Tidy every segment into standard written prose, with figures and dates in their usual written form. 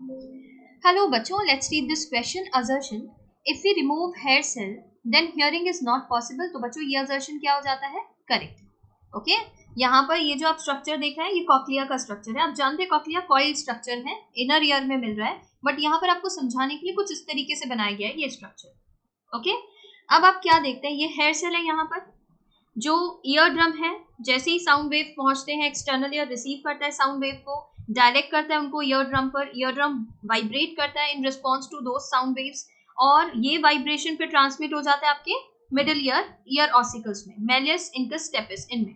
Hello बच्चों, let's read this question. Assertion, if we remove hair cell then hearing is not possible. तो बच्चों ये assertion क्या हो जाता है? करेक्ट. ओके, यहाँ पर ये जो आप स्ट्रक्चर देख रहे हैं ये कॉक्लिया का स्ट्रक्चर है. आप जानते हैं कॉक्लिया कॉइल स्ट्रक्चर है, इनर ईयर में मिल रहा है, बट यहाँ पर आपको समझाने के लिए कुछ इस तरीके से बनाया गया है ये स्ट्रक्चर. ओके, अब आप क्या देखते हैं, ये हेयर सेल है. यहाँ पर जो ईयर ड्रम है, जैसे ही साउंड वेव पहुंचते हैं एक्सटर्नल ईयर रिसीव करता है साउंड वेव को, डायरेक्ट करता है उनको ईयर ड्रम पर. ईयर ड्रम वाइब्रेट करता है इन रिस्पॉन्स टू दो साउंड वेव्स, और ये वाइब्रेशन पे ट्रांसमिट हो जाता है आपके मिडिल ईयर ऑसिकल्स में, मेलियस इंकस स्टेपिस इनमें.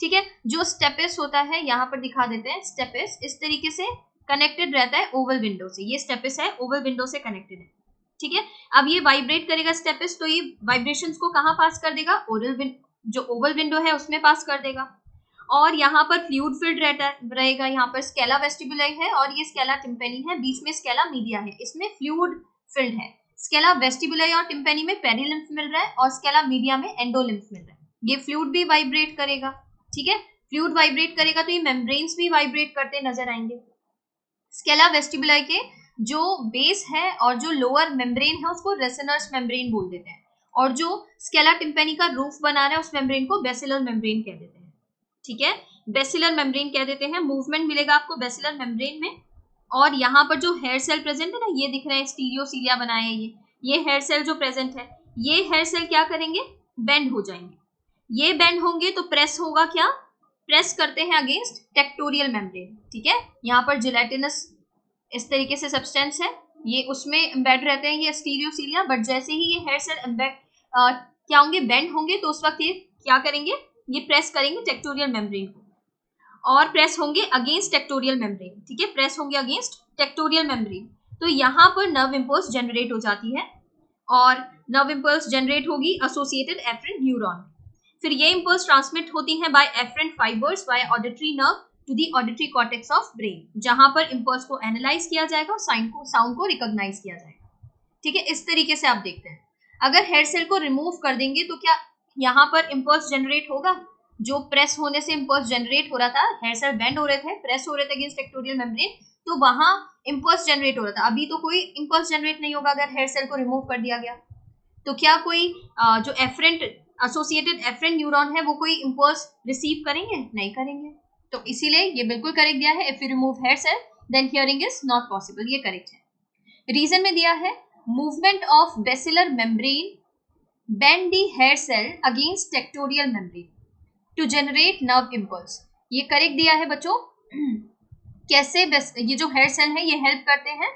ठीक है, जो स्टेपिस होता है यहाँ पर दिखा देते हैं. स्टेपिस इस तरीके से कनेक्टेड रहता है ओवल विंडो से. ये स्टेपिस है, ओवल विंडो से कनेक्टेड है. ठीक है, अब ये वाइब्रेट करेगा स्टेपिस, तो ये वाइब्रेशंस को कहाँ पास कर देगा? जो ओवल विंडो है उसमें पास कर देगा. और यहाँ पर फ्लूइड फिल्ड रहेगा. यहाँ पर स्केला वेस्टिबुलाई है और ये स्केला टिम्पेनी है, बीच में स्केला मीडिया है, इसमें फ्लूइड फिल्ड है. स्केला वेस्टिबुलाई और टिम्पेनी में पेरिलिम्फ मिल रहा है और स्केला मीडिया में एंडोलिम्फ मिल रहा है. ये फ्लूइड भी वाइब्रेट करेगा. ठीक है, फ्लूइड वाइब्रेट करेगा तो ये मेम्ब्रेन्स भी वाइब्रेट करते नजर आएंगे. स्केला वेस्टिबुलाई के जो बेस है और जो लोअर मेम्ब्रेन है उसको रेसोनर्स मेम्ब्रेन बोल देते हैं, और जो स्केला टिम्पेनी का रूफ बना रहा है उस मेम्ब्रेन को बेसिलर मेम्ब्रेन कह देते हैं. ठीक है, बेसिलर मेम्ब्रेन कह देते हैं. मूवमेंट मिलेगा आपको बेसिलर मेम्ब्रेन में. और यहाँ पर जो हेयर सेल प्रेजेंट है ना, ये दिख रहे हैं, स्टीरियोसीलिया बनाए हैं ये हेयर सेल जो प्रेजेंट है, ये हेयर सेल क्या करेंगे? बेंड हो जाएंगे. ये बेंड होंगे तो प्रेस होगा, क्या प्रेस करते हैं अगेंस्ट टेक्टोरियल मेम्ब्रेन. ठीक है, यहाँ पर जिलेटिनस इस तरीके से सब्सटेंस है, ये उसमें एम्बेड रहते हैं ये स्टीरियोसीलिया. बट जैसे ही ये हेयर सेल क्या होंगे? बेंड होंगे, तो उस वक्त ये क्या करेंगे? ये प्रेस करेंगे टेक्टोरियल मेम्ब्रेन को, और प्रेस होंगे अगेंस्ट टेक्टोरियल मेम्ब्रेन. ठीक है, प्रेस होंगे अगेंस्ट टेक्टोरियल मेम्ब्रेन. तो यहाँ पर नर्व इम्पल्स जनरेट हो जाती है, और नर्व इम्पल्स जनरेट होगी एसोसिएटेड एफरेंट न्यूरॉन. फिर ये इम्पल्स ट्रांसमिट होती हैं by afferent fibres by auditory nerve to the auditory cortex of brain, जहां पर इम्पल्स को एनालाइज किया जाएगा और साउंड को रिकॉग्नाइज किया जाएगा. ठीक है, इस तरीके से आप देखते हैं. अगर हेयर सेल को रिमूव कर देंगे तो क्या यहाँ पर इम्पल्स जनरेट होगा? जो प्रेस होने से इम्पल्स जनरेट हो रहा था, हेयर सेल बेंड हो रहे थे, प्रेस हो रहे थे अगेंस्ट टेक्टोरियल मेम्ब्रेन, तो वहां इम्पल्स जनरेट हो रहा था. अभी तो कोई इम्पल्स जनरेट नहीं होगा अगर हेयर सेल को रिमूव कर दिया गया. तो क्या कोई जो एफरेंट एसोसिएटेड एफरेंट न्यूरॉन है वो कोई इम्पल्स रिसीव करेंगे? नहीं करेंगे. तो इसीलिए ये बिल्कुल करेक्ट दिया है. If you remove hair cell then hearing is not possible, ये करेक्ट है. रीजन में दिया है movement of basilar membrane bend the hair cell against tectorial membrane to generate nerve impulse. ये करेक्ट दिया है बच्चों. कैसे ये जो हेयर सेल है ये हेल्प करते हैं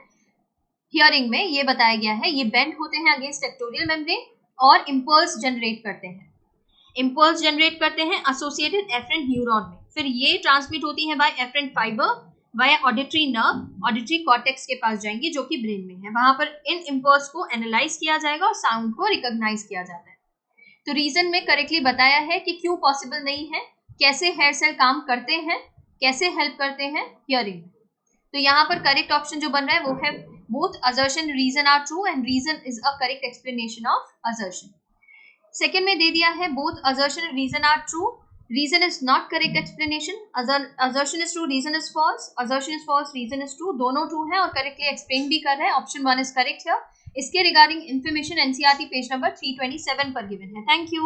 हियरिंग में, ये बताया गया है. ये बेंड होते हैं अगेंस्ट टेक्टोरियल मेम्ब्रेन और इम्पल्स जनरेट करते हैं. इम्पल्स जनरेट करते हैं एसोसिएटेड एफरेंट न्यूरॉन में. फिर ये ट्रांसमिट होती है by afferent fibre via auditory nerve, auditory cortex के पास जाएंगी जो कि ब्रेन में है. वहां पर इन इम्पल्स को एनालाइज किया जाएगा और साउंड को रिकॉग्नाइज किया जाता है. तो रीजन में करेक्टली बताया है कि क्यों पॉसिबल नहीं है, कैसे हेयर सेल काम करते हैं, कैसे हेल्प करते हैं हियरिंग में. तो यहाँ पर करेक्ट ऑप्शन जो बन रहा है वो है both assertion reason are true and reason is a correct explanation of assertion. Second में दे दिया है both assertion and reason are true, reason is not correct explanation. assertion is true, reason is false. assertion is false, reason is true. दोनों true है और correctly explain भी कर रहे हैं. option 1 is correct here. इसके regarding information NCERT page number 327 पर given है. Thank you.